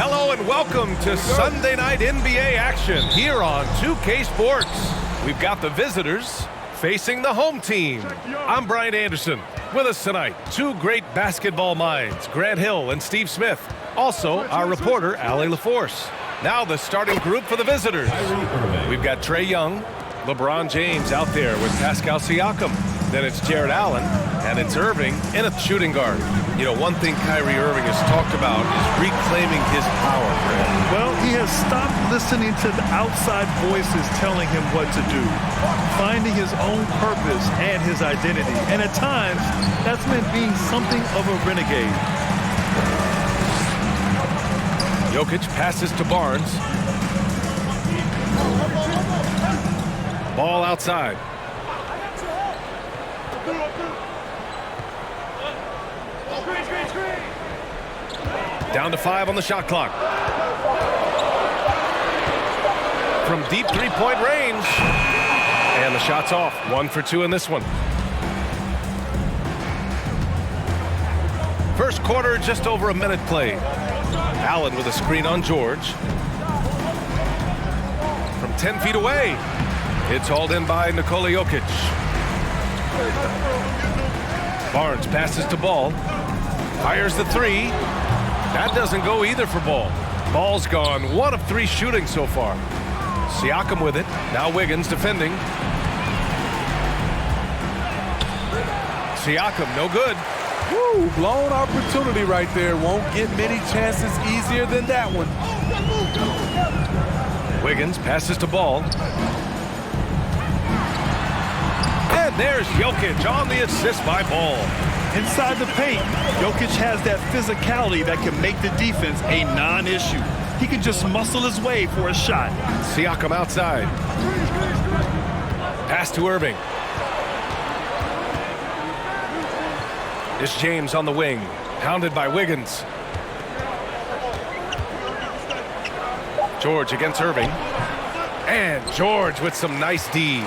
Hello and welcome to Sunday night NBA action here on 2K Sports. We've got the visitors facing the home team. I'm Brian Anderson. With us tonight, two great basketball minds, Grant Hill and Steve Smith. Also, our reporter, Allie LaForce. Now the starting group for the visitors. We've got Trae Young, LeBron James out there with Pascal Siakam. Then it's Jared Allen, and it's Irving in a shooting guard. You know, one thing Kyrie Irving has talked about is reclaiming his power, Grant. Well, he has stopped listening to the outside voices telling him what to do, finding his own purpose and his identity. And at times, that's meant being something of a renegade. Jokic passes to Barnes. Ball outside. Down to 5 on the shot clock. From deep three-point range. And the shot's off. 1 for 2 in this one. First quarter, just over a minute played. Allen with a screen on George. From 10 feet away. It's hauled in by Nikola Jokic. Barnes passes to Ball. Fires the three. That doesn't go either for Ball. Ball's gone. 1 of 3 shooting so far. Siakam with it. Now Wiggins defending. Siakam, no good. Woo, blown opportunity right there. Won't get many chances easier than that one. Wiggins passes to Ball. And there's Jokic on the assist by Ball. Inside the paint, Jokic has that physicality that can make the defense a non-issue. He can just muscle his way for a shot. Siakam outside. Pass to Irving. It's James on the wing. Pounded by Wiggins. George against Irving. And George with some nice D.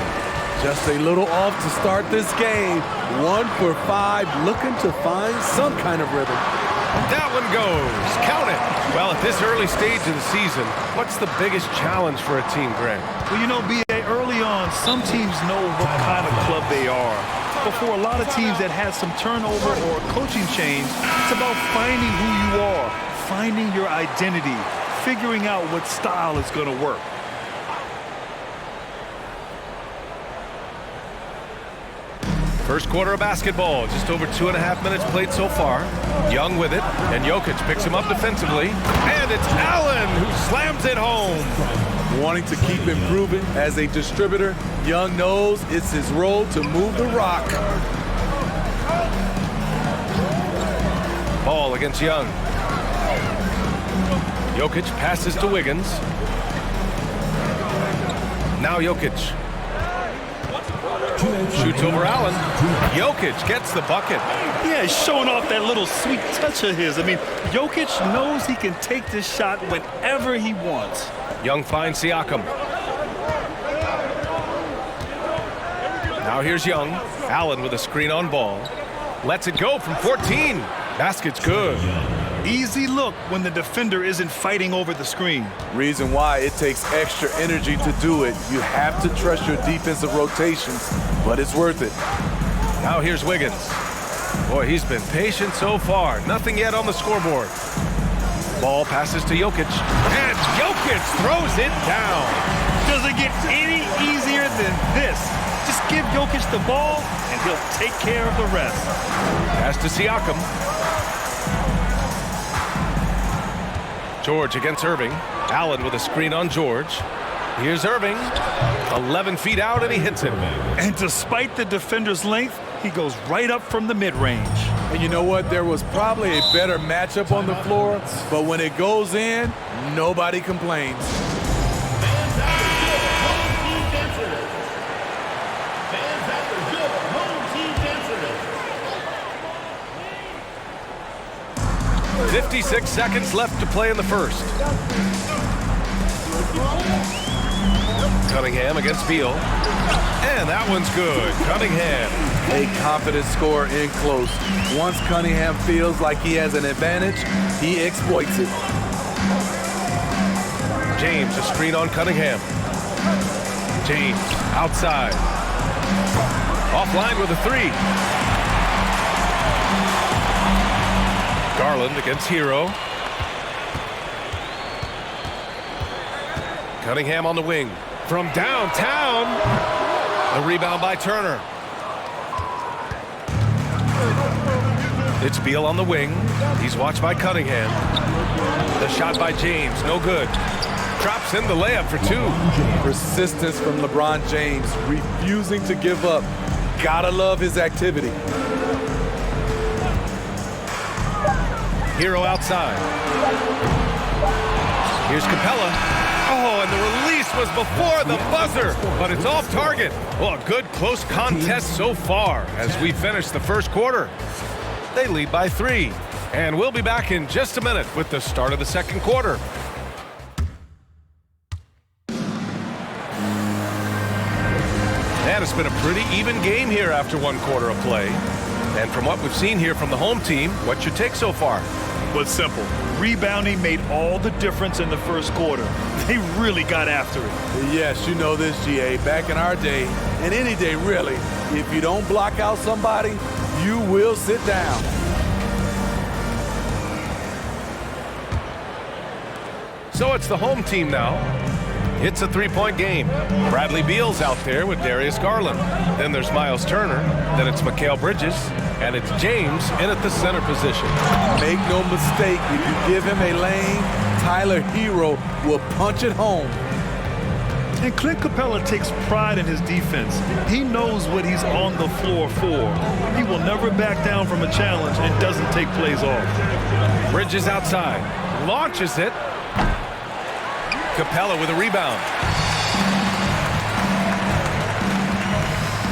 Just a little off to start this game. 1 for 5, looking to find some kind of rhythm. That one goes. Count it. Well, at this early stage of the season, what's the biggest challenge for a team, Grant? Well, you know, B.A., early on, some teams know what kind of club they are. But for a lot of teams that had some turnover or coaching change, it's about finding who you are, finding your identity, figuring out what style is going to work. First quarter of basketball, just over 2.5 minutes played so far. Young with it, and Jokic picks him up defensively. And it's Allen who slams it home. Wanting to keep improving as a distributor, Young knows it's his role to move the rock. Ball against Young. Jokic passes to Wiggins. Now Jokic. Shoots over Allen. Jokic gets the bucket. Yeah, he's showing off that little sweet touch of his. I mean, Jokic knows he can take this shot whenever he wants. Young finds Siakam. Now here's Young. Allen with a screen on Ball. Lets it go from 14. Basket's good. Easy look when the defender isn't fighting over the screen. Reason why it takes extra energy to do it. You have to trust your defensive rotations, but it's worth it. Now here's Wiggins. Boy, he's been patient so far. Nothing yet on the scoreboard. Ball passes to Jokic. And Jokic throws it down. Doesn't get any easier than this. Just give Jokic the ball, and he'll take care of the rest. Pass to Siakam. George against Irving. Allen with a screen on George. Here's Irving. 11 feet out, and he hits it. And despite the defender's length, he goes right up from the mid-range. And you know what? There was probably a better matchup on the floor, but when it goes in, nobody complains. 56 seconds left to play in the first. Cunningham against Beal. And that one's good. Cunningham. A confident scorer in close. Once Cunningham feels like he has an advantage, he exploits it. James, a screen on Cunningham. James, outside. Offline with a three. Garland against Hero. Cunningham on the wing. From downtown. A rebound by Turner. It's Beal on the wing. He's watched by Cunningham. The shot by James, no good. Drops in the layup for two. Persistence from LeBron James, refusing to give up. Gotta love his activity. Hero outside. Here's Capella. Oh, and the release was before the buzzer, but it's off target. Well, a good close contest so far as we finish the first quarter. They lead by 3. And we'll be back in just a minute with the start of the second quarter. And it's been a pretty even game here after one quarter of play. And from what we've seen here from the home team, what's your take so far? But simple. Rebounding made all the difference in the first quarter. They really got after it. Yes, you know this, GA. Back in our day, and any day really, if you don't block out somebody, you will sit down. So it's the home team now. It's a three-point game. Bradley Beal's out there with Darius Garland. Then there's Miles Turner. Then it's Mikal Bridges. And it's James in at the center position. Make no mistake, if you give him a lane, Tyler Hero will punch it home. And Clint Capella takes pride in his defense. He knows what he's on the floor for. He will never back down from a challenge and doesn't take plays off. Bridges outside. Launches it. Capella with a rebound.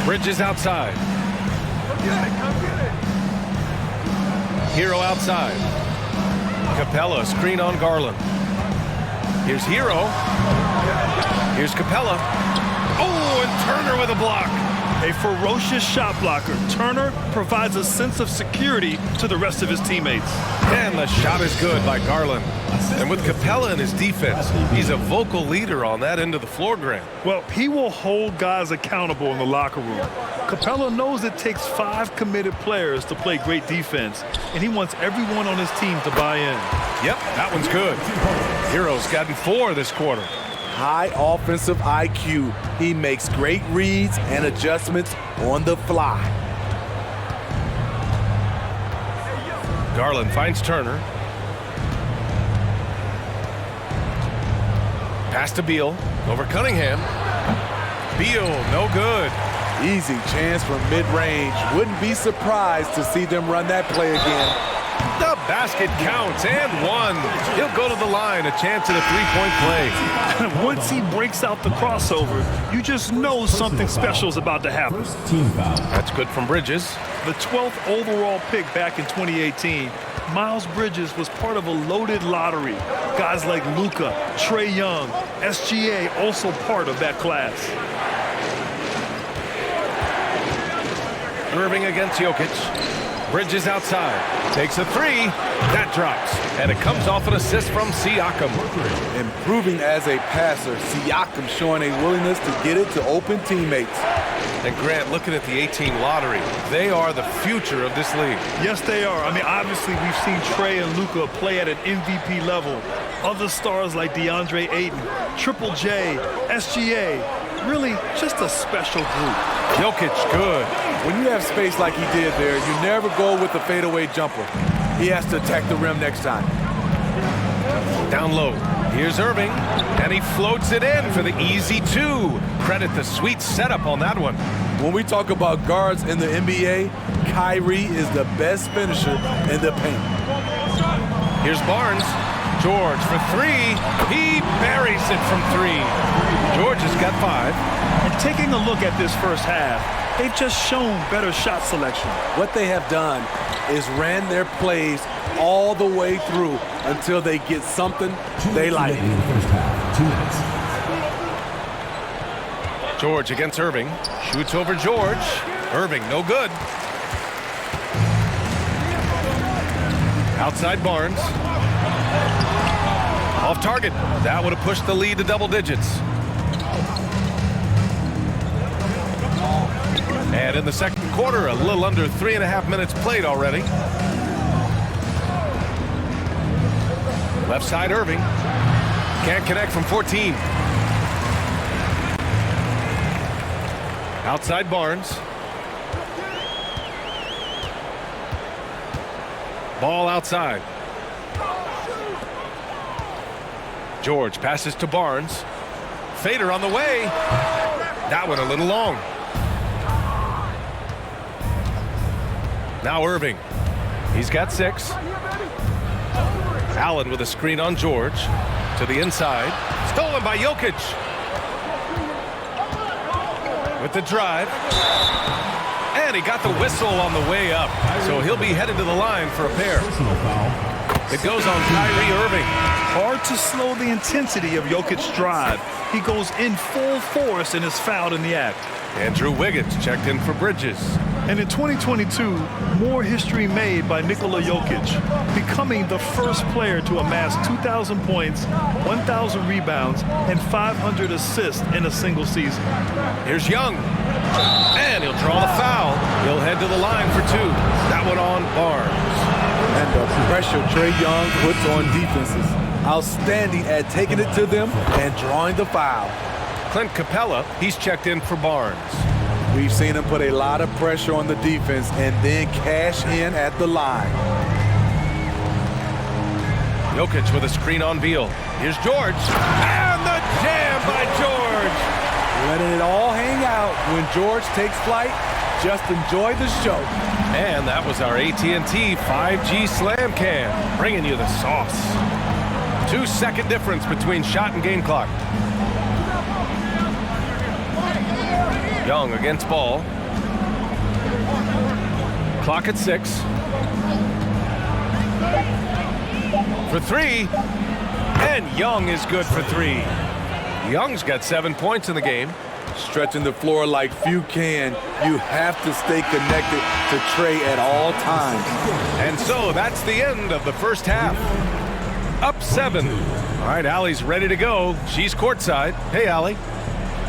Bridges outside. Hero outside. Capella, screen on Garland. Here's Hero. Here's Capella. Oh, and Turner with a block. A ferocious shot blocker. Turner provides a sense of security to the rest of his teammates. And the shot is good by Garland. And with Capella in his defense, he's a vocal leader on that end of the floor, Grant. Well, he will hold guys accountable in the locker room. Capella knows it takes 5 committed players to play great defense, and he wants everyone on his team to buy in. Yep, that one's good. Hero's gotten 4 this quarter. High offensive IQ. He makes great reads and adjustments on the fly. Garland finds Turner. Pass to Beal. Over Cunningham. Beal, no good. Easy chance from mid-range. Wouldn't be surprised to see them run that play again. The basket counts, and 1. He'll go to the line, a chance at a three-point play. Once he breaks out the crossover, you just know something special is about to happen. That's good from Bridges. The 12th overall pick back in 2018, Miles Bridges was part of a loaded lottery. Guys like Luka, Trae Young, SGA also part of that class. Irving against Jokic. Bridges outside. Takes a 3. That drops. And it comes off an assist from Siakam. Improving as a passer, Siakam showing a willingness to get it to open teammates. And Grant, looking at the 18 lottery, they are the future of this league. Yes, they are. I mean, obviously, we've seen Trae and Luka play at an MVP level. Other stars like DeAndre Ayton, Triple J, SGA, really just a special group. Jokic, good. When you have space like he did there, you never go with the fadeaway jumper. He has to attack the rim next time. Down low. Here's Irving, and he floats it in for the easy 2. Credit the sweet setup on that one. When we talk about guards in the NBA, Kyrie is the best finisher in the paint. Here's Barnes. George for 3. He buries it from 3. George has got 5. And taking a look at this first half, they've just shown better shot selection. What they have done is ran their plays all the way through until they get something they like. George against Irving. Shoots over George. Irving, no good. Outside Barnes. Off target. That would have pushed the lead to double digits. And in the second quarter, a little under 3.5 minutes played already. Left side, Irving. Can't connect from 14. Outside, Barnes. Ball outside. George passes to Barnes. Fader on the way. That one a little long. Now Irving. He's got 6. Allen with a screen on George. To the inside. Stolen by Jokic. With the drive. And he got the whistle on the way up. So he'll be headed to the line for a pair. It goes on Kyrie Irving. Hard to slow the intensity of Jokic's drive. He goes in full force and is fouled in the act. Andrew Wiggins checked in for Bridges. And in 2022, more history made by Nikola Jokic, becoming the first player to amass 2,000 points, 1,000 rebounds, and 500 assists in a single season. Here's Young. And he'll draw the foul. He'll head to the line for 2. That one on Barnes. And the pressure Trae Young puts on defenses. Outstanding at taking it to them and drawing the foul. Clint Capella, he's checked in for Barnes. We've seen him put a lot of pressure on the defense and then cash in at the line. Jokic with a screen on Beal. Here's George. And the jam by George. Letting it all hang out when George takes flight. Just enjoy the show. And that was our AT&T 5G Slam Cam, bringing you the sauce. 2-second difference between shot and game clock. Young against ball. Clock at 6. For 3. And Young is good for 3. Young's got 7 points in the game. Stretching the floor like few can. You have to stay connected to Trae at all times. And so that's the end of the first half. Up 7. All right, Allie's ready to go. She's courtside. Hey, Allie.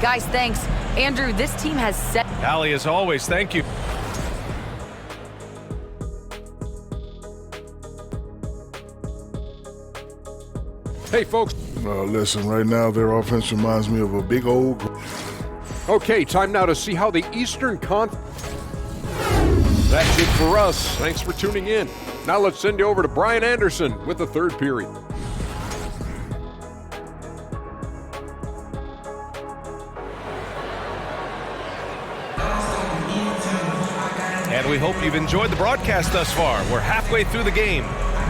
Guys, thanks. Andrew, this team has set. Allie, as always, thank you. Hey, folks. Listen, right now their offense reminds me of a big old... Okay, time now to see how the Eastern Conference... That's it for us. Thanks for tuning in. Now let's send you over to Brian Anderson with the third period. And we hope you've enjoyed the broadcast thus far. We're halfway through the game.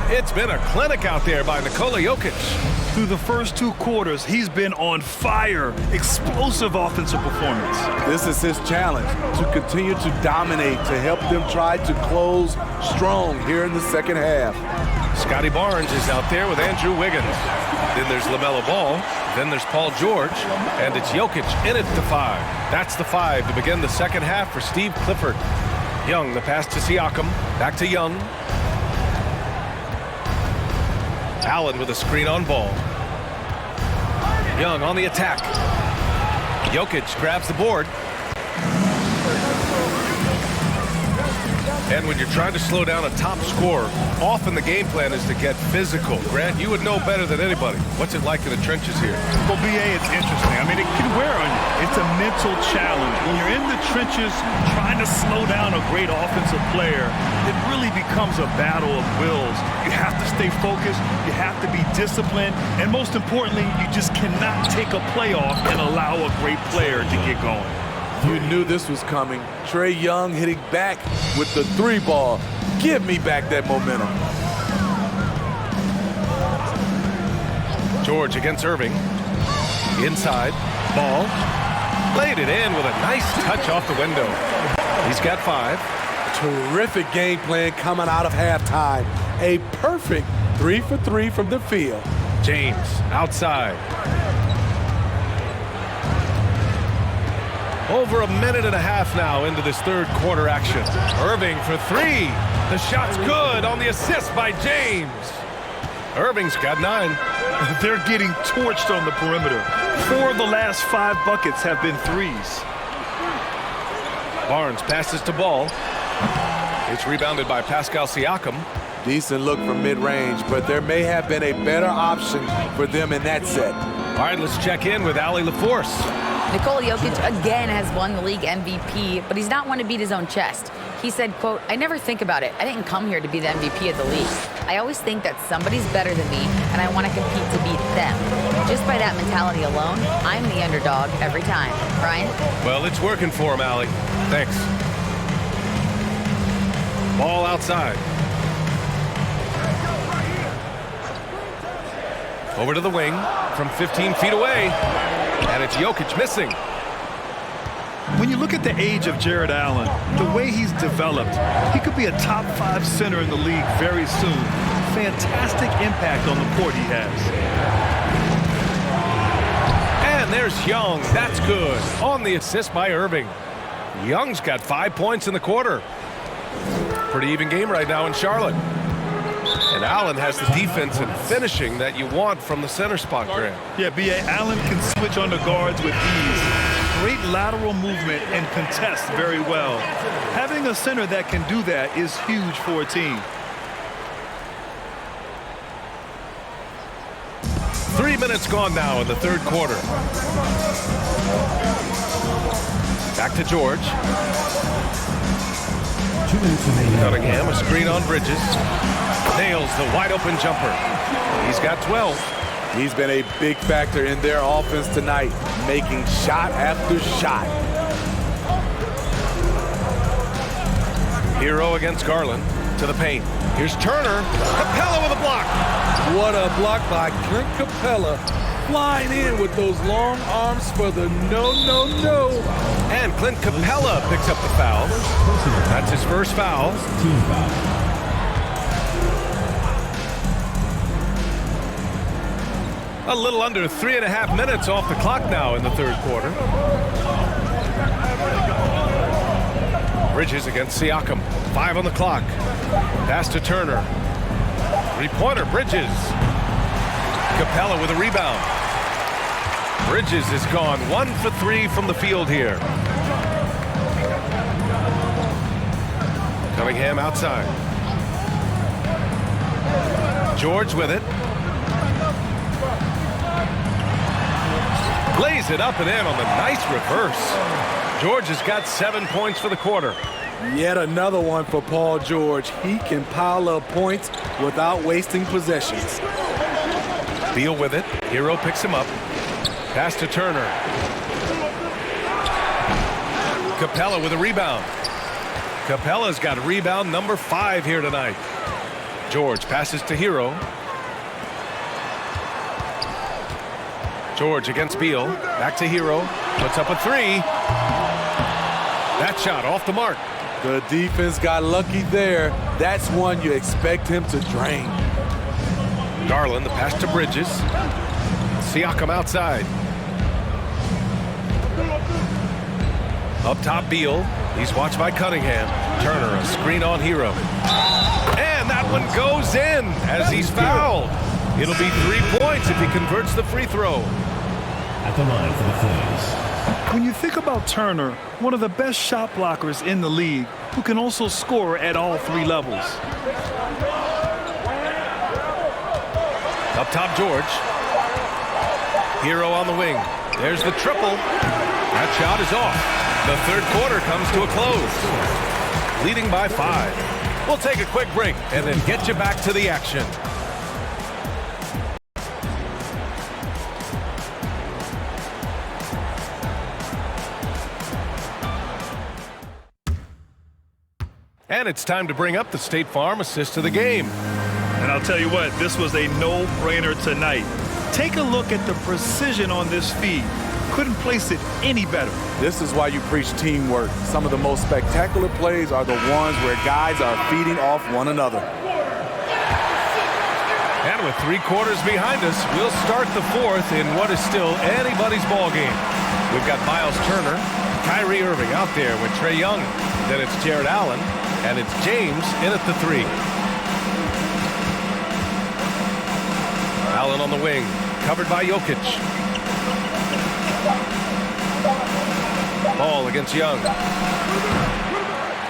It's been a clinic out there by Nikola Jokic. Through the first 2 quarters, he's been on fire. Explosive offensive performance. This is his challenge, to continue to dominate, to help them try to close strong here in the second half. Scotty Barnes is out there with Andrew Wiggins. Then there's LaMelo Ball. Then there's Paul George. And it's Jokic in at the 5. That's the 5 to begin the second half for Steve Clifford. Young, the pass to Siakam. Back to Young. Allen with a screen on Ball. Young on the attack. Jokic grabs the board. And when you're trying to slow down a top scorer, often the game plan is to get physical. Grant, you would know better than anybody. What's it like in the trenches here? Well, BA, it's interesting. I mean, it can wear on you. It's a mental challenge. When you're in the trenches trying to slow down a great offensive player, it really becomes a battle of wills. You have to stay focused. You have to be disciplined. And most importantly, you just cannot take a play off and allow a great player to get going. You knew this was coming. Trae Young hitting back with the 3 ball. Give me back that momentum. George against Irving. Inside. Ball. Laid it in with a nice touch off the window. He's got 5. Terrific game plan coming out of halftime. A perfect 3 for 3 from the field. James outside. Over a minute and a half now into this third quarter action. Irving for 3. The shot's good on the assist by James. Irving's got 9. They're getting torched on the perimeter. 4 of the last 5 buckets have been threes. Barnes passes to Ball. It's rebounded by Pascal Siakam. Decent look from mid-range, but there may have been a better option for them in that set. All right, let's check in with Allie LaForce. Nikola Jokic again has won the league MVP, but he's not one to beat his own chest. He said, quote, "I never think about it. I didn't come here to be the MVP of the league. I always think that somebody's better than me, and I want to compete to beat them. Just by that mentality alone, I'm the underdog every time." Brian? Well, it's working for him, Allie. Thanks. Ball outside. Over to the wing from 15 feet away. And it's Jokic missing. When you look at the age of Jared Allen, the way he's developed, he could be a top 5 center in the league very soon. Fantastic impact on the court he has. And there's Young. That's good. On the assist by Irving. Young's got 5 points in the quarter. Pretty even game right now in Charlotte. And Allen has the defense and finishing that you want from the center spot, Grant. Yeah, B.A. Allen can switch on the guards with ease. Great lateral movement and contest very well. Having a center that can do that is huge for a team. 3 minutes gone now in the third quarter. Back to George. Cunningham, a screen on Bridges. Nails the wide-open jumper. He's got 12. He's been a big factor in their offense tonight, making shot after shot. Hero against Garland to the paint. Here's Turner. Capella with a block. What a block by Clint Capella, flying in with those long arms for the no. And Clint Capella picks up the foul. That's his first foul. A little under 3.5 minutes off the clock now in the third quarter. Bridges against Siakam. 5 on the clock. Pass to Turner. Three-pointer, Bridges. Capella with a rebound. Bridges is gone 1 for 3 from the field here. Cunningham outside. George with it. Lays it up and in on the nice reverse. George has got 7 points for the quarter. Yet another one for Paul George. He can pile up points without wasting possessions. Beal with it. Hero picks him up. Pass to Turner. Capella with a rebound. Capella's got rebound number 5 here tonight. George passes to Hero. George against Beal. Back to Hero. Puts up a 3. That shot off the mark. The defense got lucky there. That's one you expect him to drain. Garland, the pass to Bridges. Siakam outside. Up top, Beal. He's watched by Cunningham. Turner, a screen on Hero. And that one goes in as he's fouled. It'll be 3 points if he converts the free throw. At the line for the Phillies. When you think about Turner, one of the best shot blockers in the league, who can also score at all 3 levels. Up top, George. Hero on the wing. There's the triple. That shot is off. The third quarter comes to a close. Leading by 5. We'll take a quick break and then get you back to the action. And it's time to bring up the State Farm assist of the game. And I'll tell you what, this was a no-brainer tonight. Take a look at the precision on this feed. Couldn't place it any better. This is why you preach teamwork. Some of the most spectacular plays are the ones where guys are feeding off one another. And with 3 quarters behind us, we'll start the 4th in what is still anybody's ball game. We've got Miles Turner, Kyrie Irving out there with Trae Young. Then it's Jared Allen, and it's James in at the 3. Allen on the wing, covered by Jokic. Ball against Young.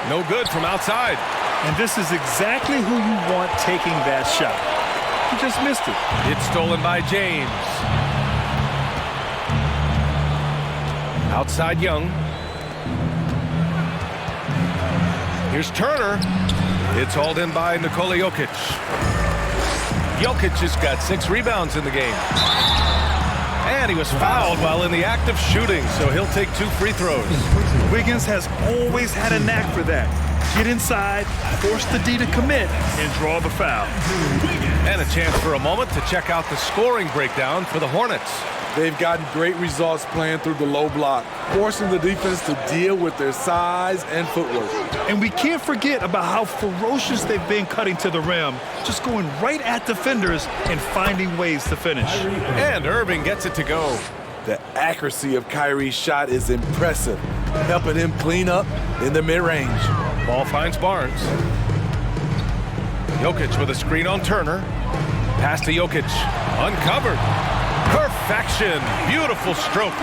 No good from outside. And this is exactly who you want taking that shot. He just missed it. It's stolen by James. Outside Young. Here's Turner. It's hauled in by Nikola Jokic. Jokic has got 6 rebounds in the game. And he was fouled while in the act of shooting, so he'll take 2 free throws. Wiggins has always had a knack for that. Get inside, force the D to commit, and draw the foul. And a chance for a moment to check out the scoring breakdown for the Hornets. They've gotten great results playing through the low block, forcing the defense to deal with their size and footwork. And we can't forget about how ferocious they've been cutting to the rim, just going right at defenders and finding ways to finish. And Irving gets it to go. The accuracy of Kyrie's shot is impressive, helping him clean up in the mid-range. Ball finds Barnes. Jokic with a screen on Turner. Pass to Jokic. Uncovered. Perfection. Beautiful stroke.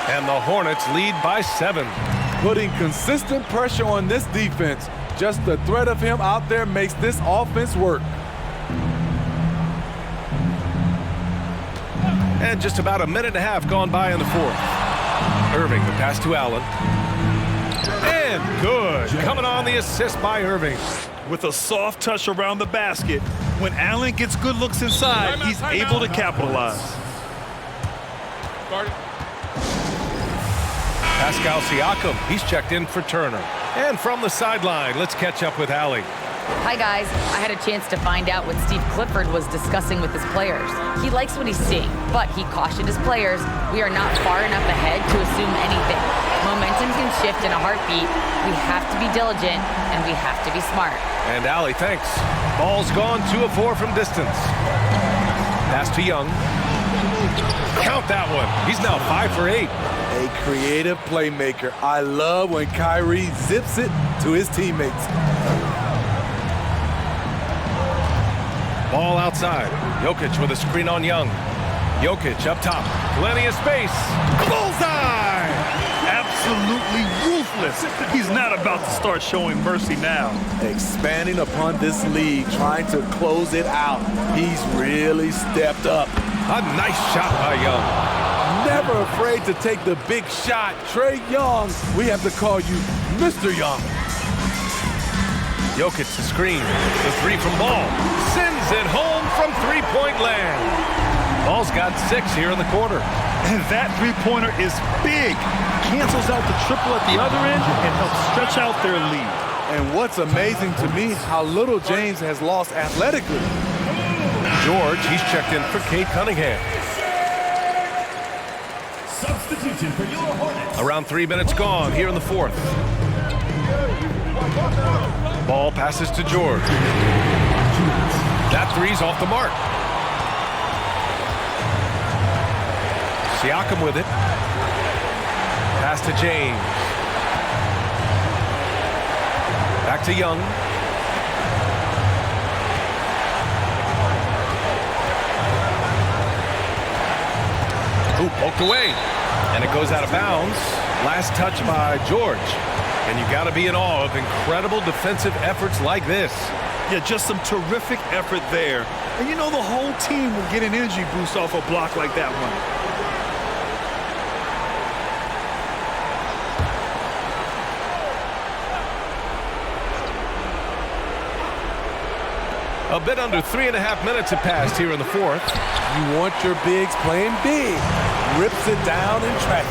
And the Hornets lead by 7. Putting consistent pressure on this defense. Just the threat of him out there makes this offense work. And just about a minute and a half gone by in the 4th. Irving, the pass to Allen. And good. Coming on the assist by Irving. With a soft touch around the basket, when Allen gets good looks inside, he's able to capitalize. Pascal Siakam, he's checked in for Turner. And from the sideline, let's catch up with Allie. Hi, guys. I had a chance to find out what Steve Clifford was discussing with his players. He likes what he's seeing, but he cautioned his players, we are not far enough ahead to assume anything. Momentum can shift in a heartbeat. We have to be diligent, and we have to be smart. And Allie, thanks. Ball's gone 2 of 4 from distance. Pass to Young. Count that one. He's now 5 for 8. A creative playmaker. I love when Kyrie zips it to his teammates. Ball outside. Jokic with a screen on Young. Jokic up top. Plenty of space. Bullseye! Absolutely ruthless. He's not about to start showing mercy now. Expanding upon this lead, trying to close it out. He's really stepped up. A nice shot by Young. Never afraid to take the big shot. Trae Young, we have to call you Mr. Young. Jokic the screen. The 3 from Ball. Sends it home from 3-point land. Ball's got 6 here in the quarter. And that 3-pointer is big. Cancels out the triple at the other end and helps stretch out their lead. And what's amazing to me, how little James has lost athletically. George, he's checked in for Kate Cunningham. Substitution for your Hornets. Around 3 minutes gone here in the 4th. Ball passes to George. That 3's off the mark. Siakam with it. Pass to James. Back to Young. Ooh, poked away. And it goes out of bounds. Last touch by George. And you got to be in awe of incredible defensive efforts like this. Yeah, just some terrific effort there. And you know the whole team will get an energy boost off a block like that one. A bit under 3.5 minutes have passed here in the 4th. You want your bigs playing big. Rips it down in traffic.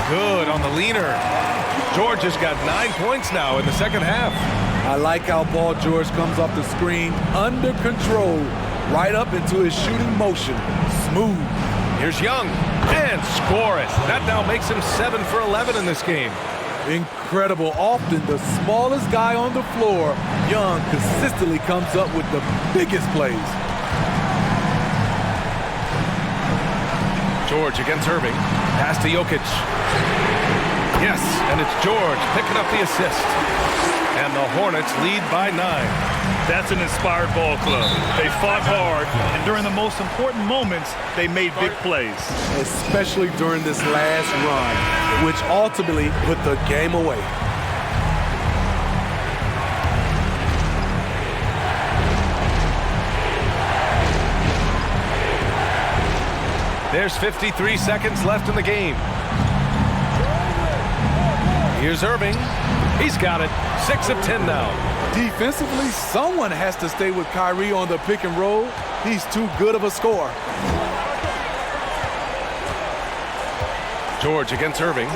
Good on the leaner. George has got 9 points now in the second half. I like how Paul George comes off the screen under control, right up into his shooting motion. Smooth. Here's Young, and score it. That now makes him 7 for 11 in this game. Incredible. Often the smallest guy on the floor, Young consistently comes up with the biggest plays. George against Irving. Pass to Jokic. Yes, and it's George picking up the assist. And the Hornets lead by 9. That's an inspired ball club. They fought hard, and during the most important moments, they made big plays. Especially during this last run, which ultimately put the game away. There's 53 seconds left in the game. Here's Irving. He's got it. 6 of 10 now. Defensively, someone has to stay with Kyrie on the pick and roll. He's too good of a scorer. George against Irving.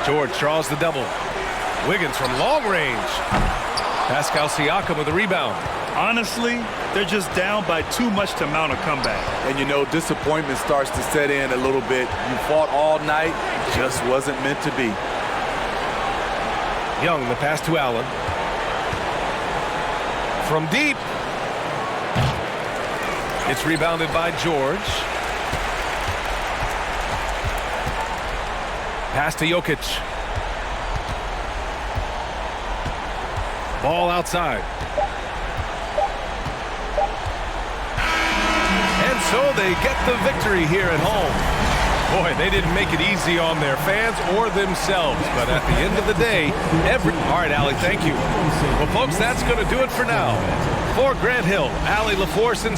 George draws the double. Wiggins from long range. Pascal Siakam with the rebound. Honestly, they're just down by too much to mount a comeback. And you know, disappointment starts to set in a little bit. You fought all night, just wasn't meant to be. Young, the pass to Allen. From deep. It's rebounded by George. Pass to Jokic. Ball outside. And so they get the victory here at home. Boy, they didn't make it easy on their fans or themselves, but at the end of the day, all right, Allie, thank you. Well, folks, that's going to do it for now. For Grant Hill, Allie LaForce, and